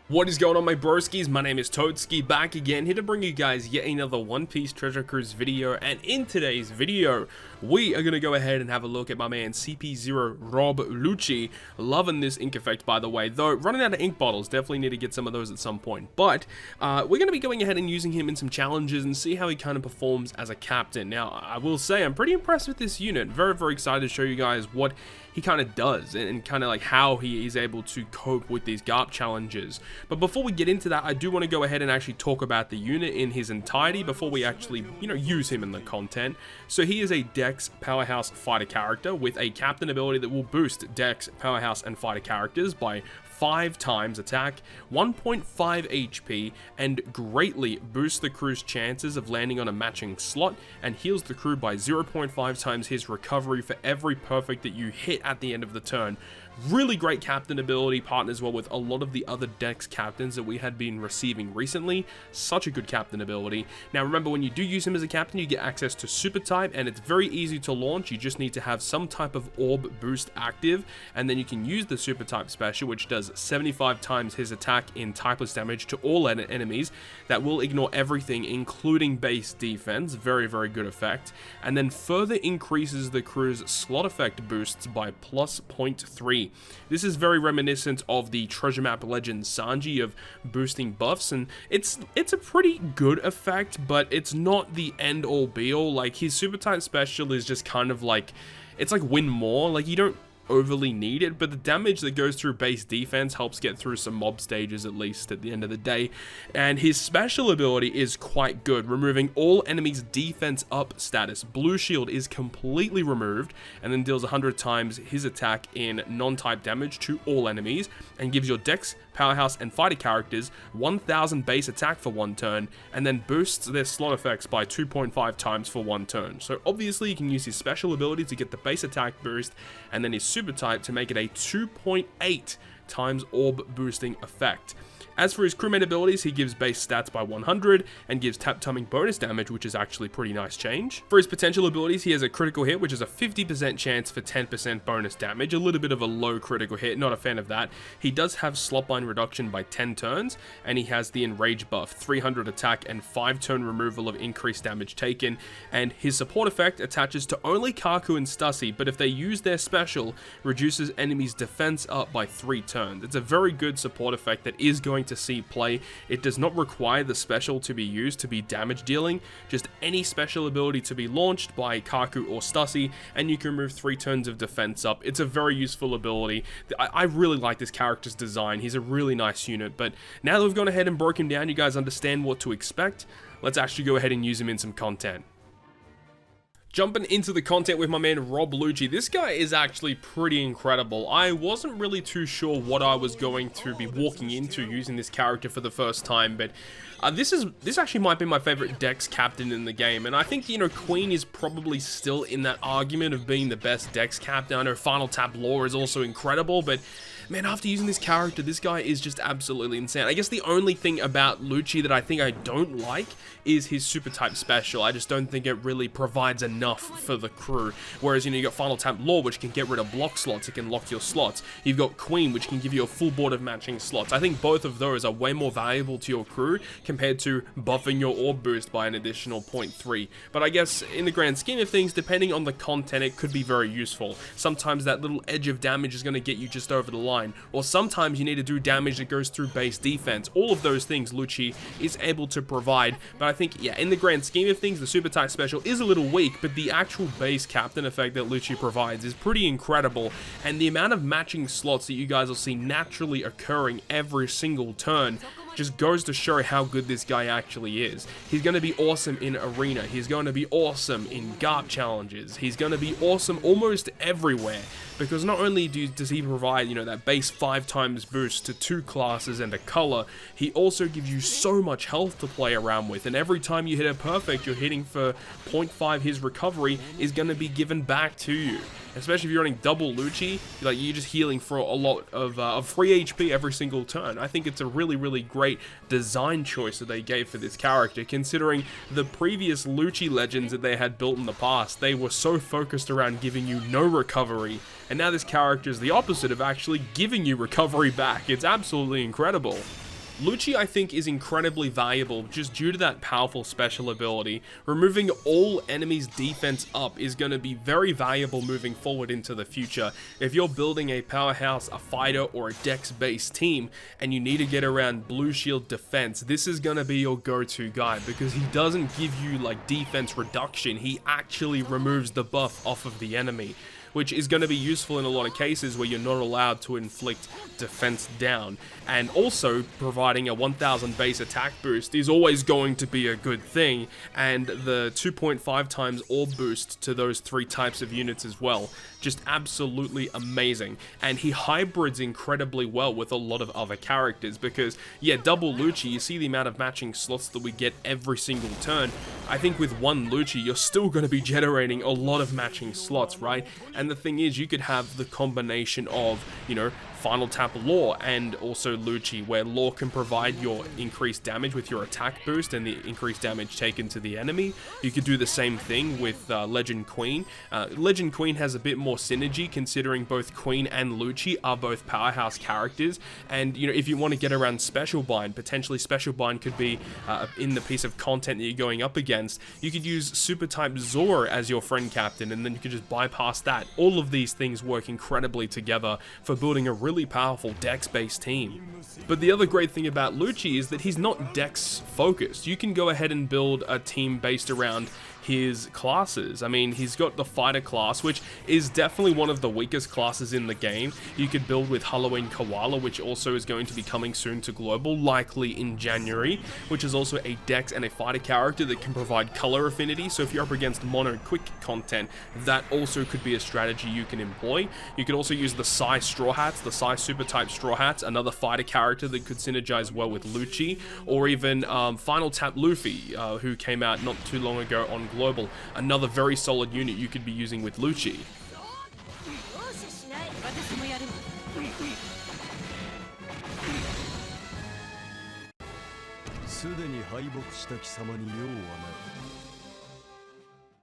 What is going on, my broskies? My name is Toadskii, back again, here to bring you guys yet another One Piece Treasure Cruise video. And in today's video, we are going to go ahead and have a look at my man CP0 Rob Lucci. Loving this ink effect, by the way, though running out of ink bottles. Definitely need to get some of those at some point. But we're going to be going ahead and using him in some challenges and see how he kind of performs as a captain. Now, I will say I'm pretty impressed with this unit. Very excited to show you guys what he kind of does and kind of like how he is able to cope with these GARP challenges. But before we get into that, I do want to go ahead and actually talk about the unit in his entirety before we actually, use him in the content. So he is a Dex, Powerhouse, Fighter character with a captain ability that will boost Dex, Powerhouse, and Fighter characters by 5 times attack, 1.5 HP, and greatly boosts the crew's chances of landing on a matching slot, and heals the crew by 0.5 times his recovery for every perfect that you hit at the end of the turn. Really great captain ability, partners well with a lot of the other Dex captains that we had been receiving recently. Such a good captain ability. Now remember, when you do use him as a captain, you get access to super type, and it's very easy to launch. You just need to have some type of orb boost active, and then you can use the super type special, which does 75 times his attack in typeless damage to all enemies. That will ignore everything, including base defense. Very good effect. And then further increases the crew's slot effect boosts by plus 0.3. This is very reminiscent of the treasure map legend Sanji of boosting buffs, and it's a pretty good effect, but it's not the end all be all. Like, his super type special is just kind of like, it's like win more. Like, you don't overly need it, but the damage that goes through base defense helps get through some mob stages, at least at the end of the day. And his special ability is quite good, removing all enemies defense up status. Blue shield is completely removed, and then deals 100 times his attack in non-type damage to all enemies, and gives your Dex, Powerhouse, and Fighter characters 1000 base attack for 1 turn, and then boosts their slot effects by 2.5 times for 1 turn. So obviously you can use his special ability to get the base attack boost, and then his super type to make it a 2.8 times orb boosting effect. As for his crewmate abilities, he gives base stats by 100 and gives tap timing bonus damage, which is actually a pretty nice change. For his potential abilities, he has a critical hit, which is a 50% chance for 10% bonus damage. A little bit of a low critical hit, not a fan of that. He does have slotbind reduction by 10 turns, and he has the enrage buff, 300 attack and 5 turn removal of increased damage taken. And his support effect attaches to only Kaku and Stussy, but if they use their special, reduces enemies' defense up by 3 turns. It's a very good support effect that is going to see play. It does not require the special to be used to be damage dealing, just any special ability to be launched by Kaku or Stussy, and you can remove 3 turns of defense up. It's a very useful ability. I really like this character's design. He's a really nice unit, but now that we've gone ahead and broke him down, you guys understand what to expect. Let's actually go ahead and use him in some content. Jumping into the content with my man Rob Lucci. This guy is actually pretty incredible. I wasn't really too sure what I was going to be walking into using this character for the first time, but this actually might be my favorite Dex captain in the game, and I think, Queen is probably still in that argument of being the best Dex captain. I know Final Tap Lore is also incredible, but man, after using this character, this guy is just absolutely insane. I guess the only thing about Lucci that I think I don't like is his super type special. I just don't think it really provides enough for the crew. Whereas, you got Final Tap Lore, which can get rid of block slots. It can lock your slots. You've got Queen, which can give you a full board of matching slots. I think both of those are way more valuable to your crew compared to buffing your orb boost by an additional 0.3. But I guess in the grand scheme of things, depending on the content, it could be very useful. Sometimes that little edge of damage is going to get you just over the line, or sometimes you need to do damage that goes through base defense. All of those things Lucci is able to provide, but I think, yeah, in the grand scheme of things, the super type special is a little weak, but the actual base captain effect that Lucci provides is pretty incredible, and the amount of matching slots that you guys will see naturally occurring every single turn just goes to show how good this guy actually is. He's going to be awesome in Arena. He's going to be awesome in GARP challenges. He's going to be awesome almost everywhere, because not only does he provide, that base 5 times boost to 2 classes and a color, he also gives you so much health to play around with, and every time you hit a perfect, you're hitting for 0.5. His recovery is going to be given back to you. Especially if you're running double Lucci, you're just healing for a lot of free HP every single turn. I think it's a really great design choice that they gave for this character, considering the previous Lucci legends that they had built in the past. They were so focused around giving you no recovery, and now this character is the opposite of actually giving you recovery back. It's absolutely incredible. Lucci, I think, is incredibly valuable just due to that powerful special ability. Removing all enemies' defense up is going to be very valuable moving forward into the future. If you're building a powerhouse, a fighter, or a dex-based team, and you need to get around blue shield defense, this is going to be your go-to guy, because he doesn't give you like defense reduction, he actually removes the buff off of the enemy, which is going to be useful in a lot of cases where you're not allowed to inflict defense down. And also, providing a 1000 base attack boost is always going to be a good thing, and the 2.5 times orb boost to those 3 types of units as well. Just absolutely amazing. And he hybrids incredibly well with a lot of other characters, because, yeah, double Lucci, you see the amount of matching slots that we get every single turn. I think with one Lucci, you're still going to be generating a lot of matching slots, right? And the thing is, you could have the combination of, you know, Final Tap Law and also Lucci, where Law can provide your increased damage with your attack boost and the increased damage taken to the enemy. You could do the same thing with Legend Queen. Legend Queen has a bit more synergy, considering both Queen and Lucci are both powerhouse characters. And, you know, if you want to get around Special Bind, potentially Special Bind could be in the piece of content that you're going up against. You could use Super Type Zora as your friend captain, and then you could just bypass that. All of these things work incredibly together for building a really powerful dex-based team. But the other great thing about Lucci is that he's not dex-focused. You can go ahead and build a team based around his classes. I mean, he's got the fighter class, which is definitely one of the weakest classes in the game. You could build with Halloween Koala, which also is going to be coming soon to global, likely in January, which is also a dex and a fighter character that can provide color affinity. So if you're up against mono quick content, that also could be a strategy you can employ. You could also use the Psy Straw Hats, the Psy Super Type Straw Hats, another fighter character that could synergize well with Lucci, or even Final Tap Luffy, who came out not too long ago on global, another very solid unit you could be using with Lucci.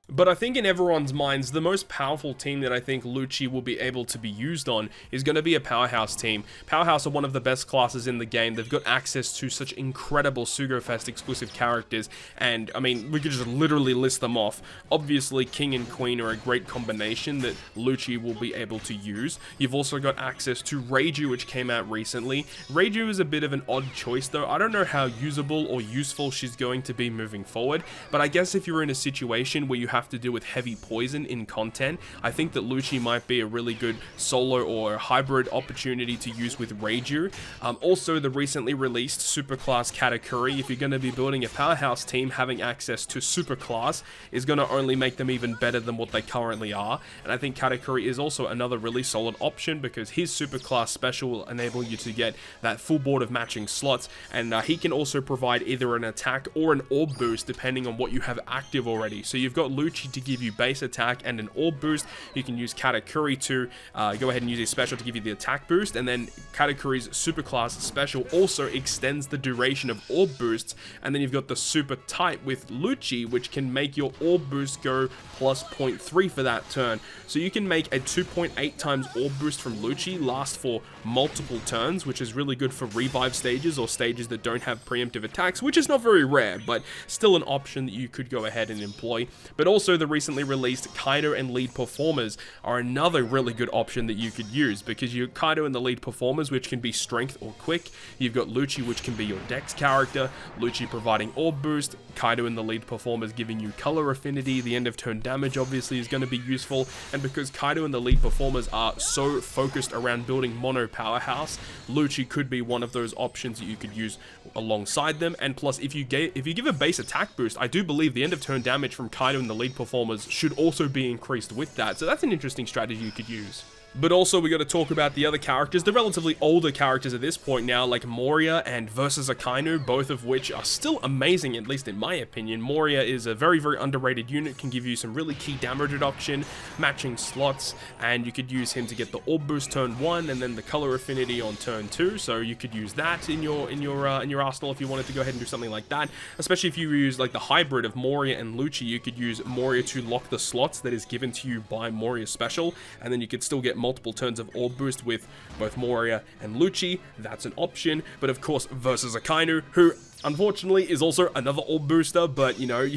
But I think in everyone's minds, the most powerful team that I think Lucci will be able to be used on is going to be a Powerhouse team. Powerhouse are one of the best classes in the game. They've got access to such incredible Sugofest exclusive characters, and I mean, we could just literally list them off. Obviously, King and Queen are a great combination that Lucci will be able to use. You've also got access to Reiju, which came out recently. Reiju is a bit of an odd choice though. I don't know how usable or useful she's going to be moving forward, but I guess if you're in a situation where you have to deal with heavy poison in content, I think that Lucci might be a really good solo or hybrid opportunity to use with Reiju. Also, the recently released Superclass Katakuri, if you're going to be building a powerhouse team, having access to Superclass is going to only make them even better than what they currently are. And I think Katakuri is also another really solid option, because his Superclass special will enable you to get that full board of matching slots, and he can also provide either an attack or an orb boost depending on what you have active already. So you've got Lucci to give you base attack and an orb boost. You can use Katakuri to go ahead and use his special to give you the attack boost, and then Katakuri's superclass special also extends the duration of orb boosts. And then you've got the super type with Lucci, which can make your orb boost go plus 0.3 for that turn. So you can make a 2.8 times orb boost from Lucci last for multiple turns, which is really good for revive stages or stages that don't have preemptive attacks, which is not very rare, but still an option that you could go ahead and employ. But also the recently released Kaido and lead performers are another really good option that you could use, because you Kaido and the lead performers, which can be strength or quick. You've got Lucci, which can be your dex character, Lucci providing orb boost, Kaido and the lead performers giving you color affinity. The end of turn damage obviously is going to be useful, and because Kaido and the lead performers are so focused around building mono powerhouse, Lucci could be one of those options that you could use alongside them. And plus, if you give a base attack boost, I do believe the end of turn damage from Kaido and the lead performers should also be increased with that. So that's an interesting strategy you could use. But also, we got to talk about the other characters, the relatively older characters at this point now, like Moria and Versus Akainu, both of which are still amazing, at least in my opinion. Moria is a very, very underrated unit, can give you some really key damage reduction, matching slots, and you could use him to get the orb boost turn 1 and then the color affinity on turn 2. So you could use that in your arsenal if you wanted to go ahead and do something like that. Especially if you use like the hybrid of Moria and Lucci, you could use Moria to lock the slots that is given to you by Moria's special, and then you could still get multiple turns of orb boost with both Moria and Lucci, that's an option. But of course, versus Akainu, who unfortunately is also another orb booster, but you know,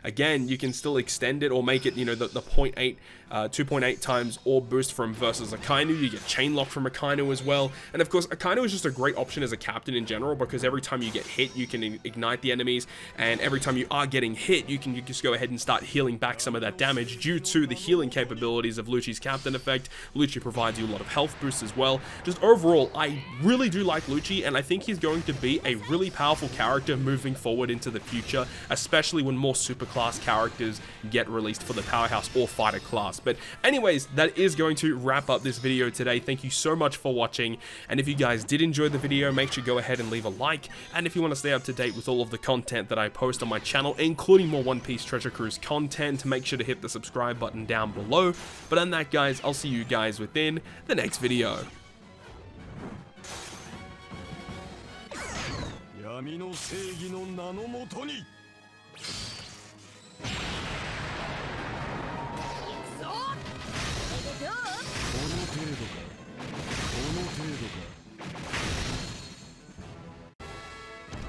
again, you can still extend it or make it, you know, the 2.8 times orb boost from versus Akainu. You get chain lock from Akainu as well. And of course, Akainu is just a great option as a captain in general, because every time you get hit, you can ignite the enemies, and every time you are getting hit, you can just go ahead and start healing back some of that damage due to the healing capabilities of Lucci's captain effect. Lucci provides you a lot of health boosts as well. Just overall, I really do like Lucci, and I think he's going to be a really powerful character moving forward into the future, especially when more superclass characters get released for the powerhouse or fighter class. But anyways, that is going to wrap up this video today. Thank you so much for watching, and if you guys did enjoy the video, make sure you go ahead and leave a like, and if you want to stay up to date with all of the content that I post on my channel, including more One Piece Treasure Cruise content, make sure to hit the subscribe button down below. But on that, guys, I'll see you guys within the next video. 闇の正義の名のもとに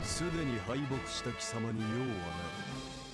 すでに敗北した貴様に用はない。